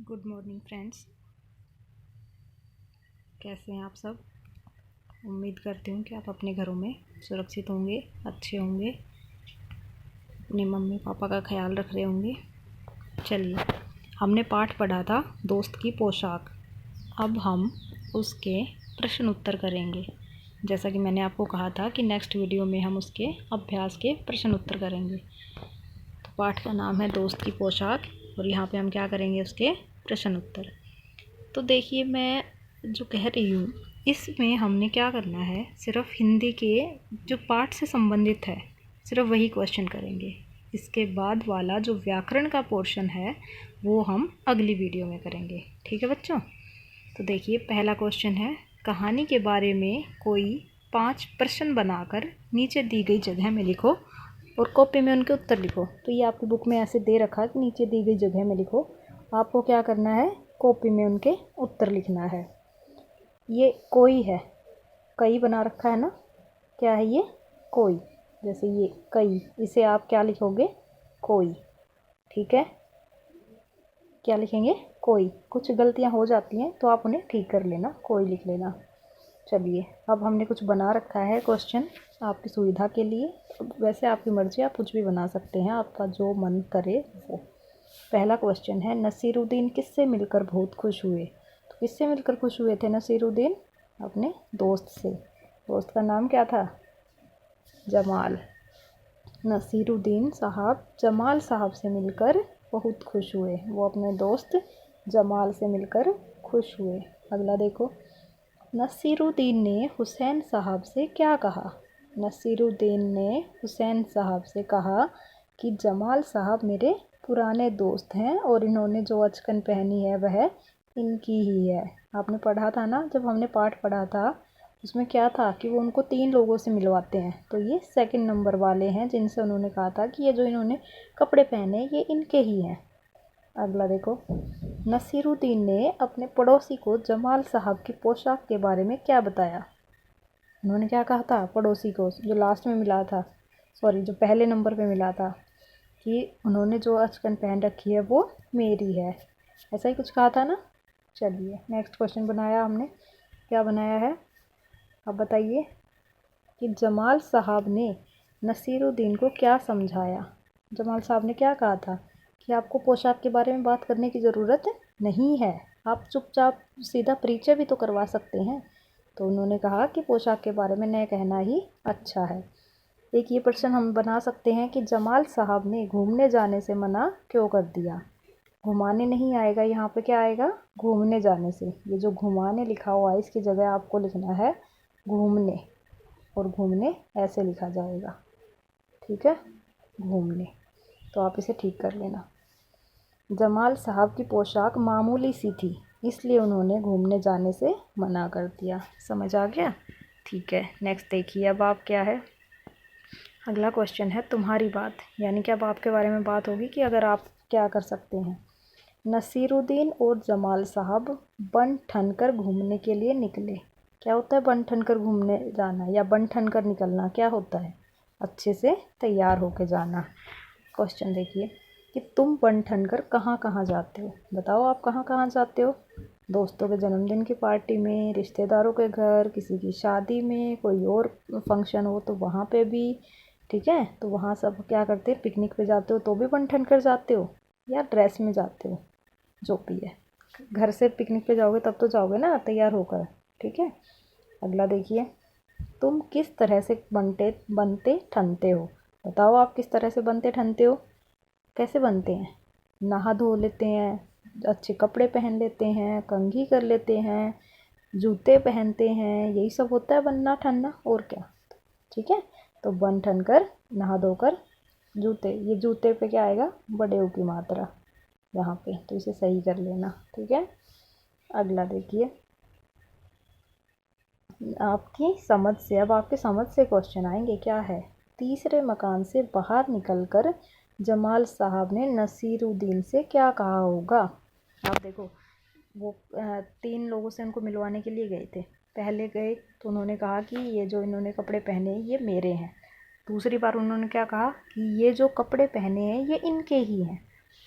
Good morning friends. कैसे हैं आप सब? उम्मीद करती हूँ कि आप अपने घरों में सुरक्षित होंगे, अच्छे होंगे, अपने मम्मी पापा का ख्याल रख रहे होंगे। चलिए, हमने पाठ पढ़ा था दोस्त की पोशाक। अब हम उसके प्रश्न उत्तर करेंगे। जैसा कि मैंने आपको कहा था कि नेक्स्ट वीडियो में हम उसके अभ्यास के प्रश्न उत्तर करेंगे। तो पाठ का नाम है दोस्त की पोशाक और यहाँ पे हम क्या करेंगे, उसके प्रश्न उत्तर। तो देखिए, मैं जो कह रही हूँ इसमें हमने क्या करना है, सिर्फ हिंदी के जो पाठ से संबंधित है सिर्फ वही क्वेश्चन करेंगे। इसके बाद वाला जो व्याकरण का पोर्शन है वो हम अगली वीडियो में करेंगे। ठीक है बच्चों? तो देखिए, पहला क्वेश्चन है, कहानी के बारे में कोई 5 प्रश्न बनाकर नीचे दी गई जगह में लिखो और कॉपी में उनके उत्तर लिखो। तो ये आपकी बुक में ऐसे दे रखा है कि नीचे दी गई जगह में लिखो। आपको क्या करना है, कॉपी में उनके उत्तर लिखना है। ये कोई है, कई बना रखा है ना, क्या है ये? कोई। जैसे ये कई, इसे आप क्या लिखोगे? कोई। ठीक है, क्या लिखेंगे? कोई। कुछ गलतियां हो जाती हैं तो आप उन्हें ठीक कर लेना, कोई लिख लेना। चलिए, अब हमने कुछ बना रखा है क्वेश्चन आपकी सुविधा के लिए। वैसे आपकी मर्जी, आप कुछ भी बना सकते हैं, आपका जो मन करे वो। पहला क्वेश्चन है, नसीरुद्दीन किससे मिलकर बहुत खुश हुए? तो किससे मिलकर खुश हुए थे नसीरुद्दीन? अपने दोस्त से। दोस्त का नाम क्या था? जमाल। नसीरुद्दीन साहब जमाल साहब से मिलकर बहुत खुश हुए। वो अपने दोस्त जमाल से मिलकर खुश हुए। अगला देखो, नसीरुद्दीन ने हुसैन साहब से क्या कहा? नसीरुद्दीन ने हुसैन साहब से कहा कि जमाल साहब मेरे पुराने दोस्त हैं और इन्होंने जो अचकन पहनी है वह इनकी ही है। आपने पढ़ा था ना, जब हमने पाठ पढ़ा था उसमें क्या था कि वो उनको 3 लोगों से मिलवाते हैं। तो ये सेकंड नंबर वाले हैं जिनसे उन्होंने कहा था कि ये जो इन्होंने कपड़े पहने ये इनके ही हैं। अगला देखो, नसीरुद्दीन ने अपने पड़ोसी को जमाल साहब की पोशाक के बारे में क्या बताया? उन्होंने क्या कहा था पड़ोसी को, जो लास्ट में मिला था, सॉरी जो पहले नंबर पे मिला था, कि उन्होंने जो अचकन पहन रखी है वो मेरी है। ऐसा ही कुछ कहा था ना। चलिए, नेक्स्ट क्वेश्चन बनाया हमने। क्या बनाया है, अब बताइए कि जमाल साहब ने नसीरुद्दीन को क्या समझाया? जमाल साहब ने क्या कहा था कि आपको पोशाक के बारे में बात करने की ज़रूरत नहीं है, आप चुपचाप सीधा परिचय भी तो करवा सकते हैं। तो उन्होंने कहा कि पोशाक के बारे में न कहना ही अच्छा है। एक ये प्रश्न हम बना सकते हैं कि जमाल साहब ने घूमने जाने से मना क्यों कर दिया? घुमाने नहीं आएगा, यहाँ पे क्या आएगा? घूमने जाने से। ये जो घुमाने लिखा हुआ है इसकी जगह आपको लिखना है घूमने, और घूमने ऐसे लिखा जाएगा। ठीक है, घूमने। तो आप इसे ठीक कर लेना। जमाल साहब की पोशाक मामूली सी थी, इसलिए उन्होंने घूमने जाने से मना कर दिया। समझ आ गया? ठीक है, नेक्स्ट देखिए, अब आप क्या है, अगला क्वेश्चन है तुम्हारी बात, यानी कि अब आपके बारे में बात होगी कि अगर आप क्या कर सकते हैं। नसीरुद्दीन और जमाल साहब बन ठन कर घूमने के लिए निकले। क्या होता है बन ठन कर घूमने जाना या बन ठन कर निकलना? क्या होता है? अच्छे से तैयार होकर जाना। क्वेश्चन देखिए कि तुम बन ठन कर कहाँ कहाँ जाते हो? बताओ, आप कहाँ कहाँ जाते हो? दोस्तों के जन्मदिन की पार्टी में, रिश्तेदारों के घर, किसी की शादी में, कोई और फंक्शन हो तो वहाँ पे भी। ठीक है, तो वहाँ सब क्या करते हैं, पिकनिक पे जाते हो तो भी बन ठन कर जाते हो, या ड्रेस में जाते हो? जो भी है, घर से पिकनिक पे जाओगे तब तो जाओगे ना तैयार होकर। ठीक है, अगला देखिए, तुम किस तरह से बनते ठनते हो? बताओ, आप किस तरह से बनते ठनते हो? कैसे बनते हैं? नहा धो लेते हैं, अच्छे कपड़े पहन लेते हैं, कंघी कर लेते हैं, जूते पहनते हैं, यही सब होता है बनना ठनना, और क्या। ठीक है, तो बन ठन कर, नहा धोकर, जूते, ये जूते पे क्या आएगा? बड़े ऊ की मात्रा यहाँ पे, तो इसे सही कर लेना। ठीक है, अगला देखिए, आपकी समझ से, अब आपके समझ से क्वेश्चन आएंगे। क्या है, तीसरे मकान से बाहर निकलकर जमाल साहब ने नसीरुद्दीन से क्या कहा होगा? आप देखो, वो 3 लोगों से उनको मिलवाने के लिए गए थे। पहले गए तो उन्होंने कहा कि ये जो इन्होंने कपड़े पहने ये मेरे हैं। दूसरी बार उन्होंने क्या कहा कि ये जो कपड़े पहने हैं ये इनके ही हैं।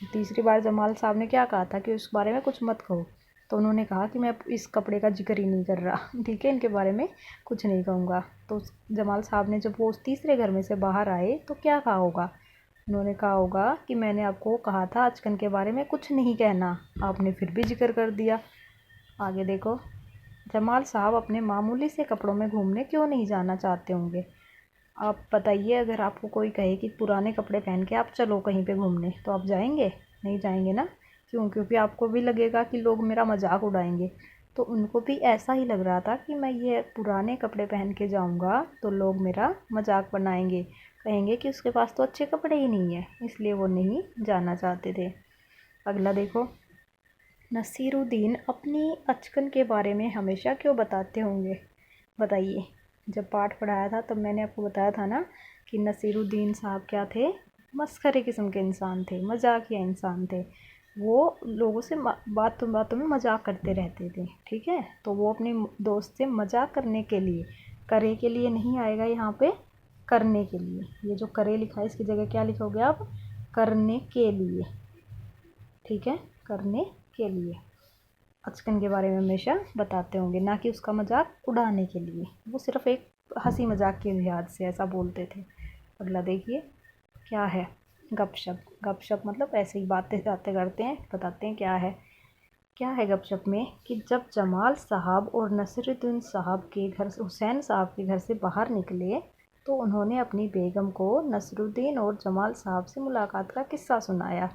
तीसरी बार जमाल साहब ने क्या कहा था कि उस बारे में कुछ मत कहो, तो उन्होंने कहा कि मैं इस कपड़े का जिक्र ही नहीं कर रहा, ठीक है, इनके बारे में कुछ नहीं कहूँगा। तो जमाल साहब ने जब वो उस तीसरे घर में से बाहर आए तो क्या कहा होगा? उन्होंने कहा होगा कि मैंने आपको कहा था अचकन के बारे में कुछ नहीं कहना, आपने फिर भी जिक्र कर दिया। आगे देखो, जमाल साहब अपने मामूली से कपड़ों में घूमने क्यों नहीं जाना चाहते होंगे? आप बताइए, अगर आपको कोई कहे कि पुराने कपड़े पहन के आप चलो कहीं पे घूमने, तो आप जाएंगे? नहीं जाएंगे ना। क्यों? क्योंकि आपको भी लगेगा कि लोग मेरा मजाक उड़ाएंगे। तो उनको भी ऐसा ही लग रहा था कि मैं ये पुराने कपड़े पहन के जाऊंगा तो लोग मेरा मजाक बनाएंगे, कहेंगे कि उसके पास तो अच्छे कपड़े ही नहीं है, इसलिए वो नहीं जाना चाहते थे। अगला देखो, नसीरुद्दीन अपनी अचकन के बारे में हमेशा क्यों बताते होंगे? बताइए। जब पाठ पढ़ाया था तब मैंने आपको बताया था ना कि नसीरुद्दीन साहब क्या थे? मस्खरे किस्म के इंसान थे, मजाकिया इंसान थे। वो लोगों से बातों बातों में मजाक करते रहते थे, ठीक है। तो वो अपने दोस्त से मजाक करने के लिए, करे के लिए नहीं आएगा यहाँ पे, करने के लिए। ये जो करे लिखा है इसकी जगह क्या लिखोगे आप? करने के लिए, ठीक है, करने के लिए अचकन के बारे में हमेशा बताते होंगे, ना कि उसका मजाक उड़ाने के लिए। वो सिर्फ एक हंसी मजाक के लिहाज से ऐसा बोलते थे। अगला देखिए क्या है? गपशप। गपशप मतलब ऐसे ही बातें बातें करते हैं, बताते हैं क्या है। क्या है गपशप में कि जब जमाल साहब और नसीरुद्दीन साहब के घर से, हुसैन साहब के घर से बाहर निकले तो उन्होंने अपनी बेगम को नसीरुद्दीन और जमाल साहब से मुलाकात का किस्सा सुनाया।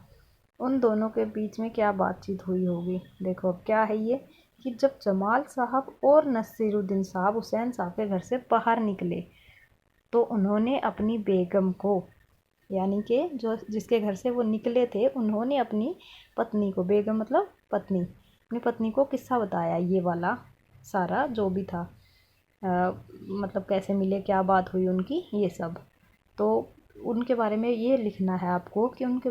उन दोनों के बीच में क्या बातचीत हुई होगी? देखो अब क्या है ये कि जब जमाल साहब और नसीरुद्दीन साहब हुसैन साहब के घर से बाहर निकले तो उन्होंने अपनी बेगम को, यानी कि जो जिसके घर से वो निकले थे, उन्होंने अपनी पत्नी को, बेगम मतलब पत्नी, अपनी पत्नी को किस्सा बताया, ये वाला सारा जो भी था, मतलब कैसे मिले, क्या बात हुई उनकी, ये सब। तो उनके बारे में ये लिखना है आपको कि उनके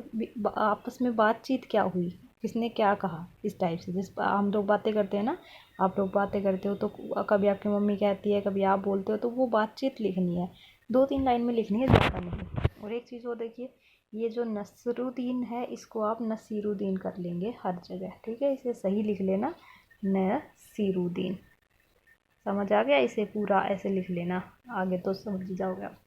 आपस में बातचीत क्या हुई, किसने क्या कहा, इस टाइप से। जिस हम लोग बातें करते हैं ना, आप लोग बातें करते हो तो कभी आपकी मम्मी कहती है, कभी आप बोलते हो, तो वो बातचीत लिखनी है, 2-3 लाइन में लिखनी है, ज़्यादा नहीं। और एक चीज़ और देखिए, ये जो नसरुद्दीन है इसको आप नसीरुद्दीन कर लेंगे हर जगह, ठीक है, इसे सही लिख लेना, नसीरुद्दीन। समझ आ गया? इसे पूरा ऐसे लिख लेना, आगे तो समझ जाओगे आप।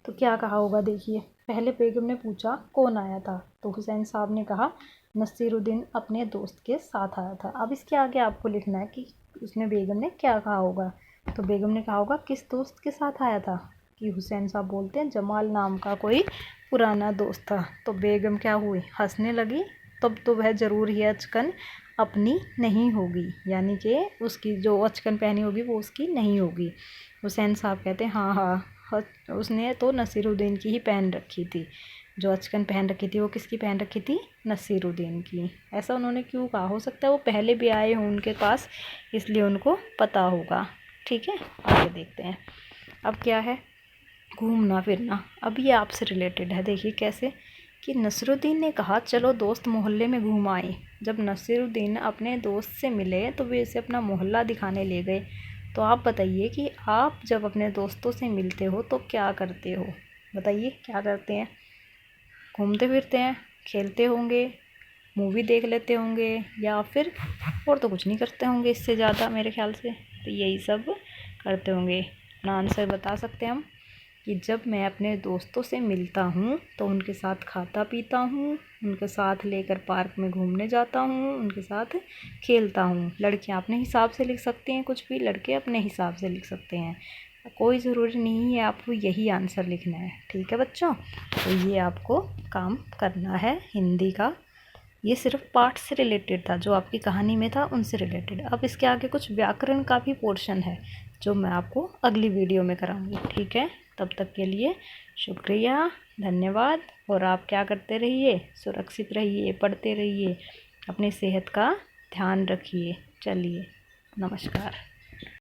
तो क्या कहा होगा देखिए, पहले बेगम ने पूछा कौन आया था, तो हुसैन साहब ने कहा नसीरुद्दीन अपने दोस्त के साथ आया था। अब इसके आगे आपको लिखना है कि उसने, बेगम ने क्या कहा होगा। तो बेगम ने कहा होगा किस दोस्त के साथ आया था, कि हुसैन साहब बोलते हैं जमाल नाम का कोई पुराना दोस्त था। तो बेगम क्या हुई? हंसने लगी। तब तो वह ज़रूर ही अचकन अपनी नहीं होगी, यानी कि उसकी जो अचकन पहनी होगी वो उसकी नहीं होगी। हुसैन साहब कहते हैं हाँ हाँ, उसने तो नसीरुद्दीन की ही पहन रखी थी, जो अचकन पहन रखी थी वो किसकी पहन रखी थी? नसीरुद्दीन की। ऐसा उन्होंने क्यों कहा? हो सकता है वो पहले भी आए हों उनके पास, इसलिए उनको पता होगा, ठीक है। आगे देखते हैं। अब क्या है? घूमना फिरना। अब ये आपसे रिलेटेड है, देखिए कैसे कि नसीरुद्दीन ने कहा चलो दोस्त मोहल्ले में घूम आए। जब नसीरुद्दीन अपने दोस्त से मिले तो वे इसे अपना मोहल्ला दिखाने ले गए। तो आप बताइए कि आप जब अपने दोस्तों से मिलते हो तो क्या करते हो? बताइए क्या करते हैं? घूमते फिरते हैं, खेलते होंगे, मूवी देख लेते होंगे, या फिर और तो कुछ नहीं करते होंगे इससे ज़्यादा मेरे ख्याल से। तो यही सब करते होंगे। अपना आंसर बता सकते हैं हम कि जब मैं अपने दोस्तों से मिलता हूँ तो उनके साथ खाता पीता हूँ, उनके साथ लेकर पार्क में घूमने जाता हूँ, उनके साथ खेलता हूँ। लड़कियाँ अपने हिसाब से लिख सकती हैं कुछ भी, लड़के अपने हिसाब से लिख सकते हैं, कोई ज़रूरी नहीं है आपको यही आंसर लिखना है, ठीक है बच्चों। तो ये आपको काम करना है हिंदी का। ये सिर्फ पाठ से रिलेटेड था, जो आपकी कहानी में था उनसे रिलेटेड। अब इसके आगे कुछ व्याकरण का भी पोर्शन है जो मैं आपको अगली वीडियो में कराऊंगी, ठीक है। तब तक के लिए शुक्रिया, धन्यवाद। और आप क्या करते रहिए? सुरक्षित रहिए, पढ़ते रहिए, अपनी सेहत का ध्यान रखिए। चलिए, नमस्कार।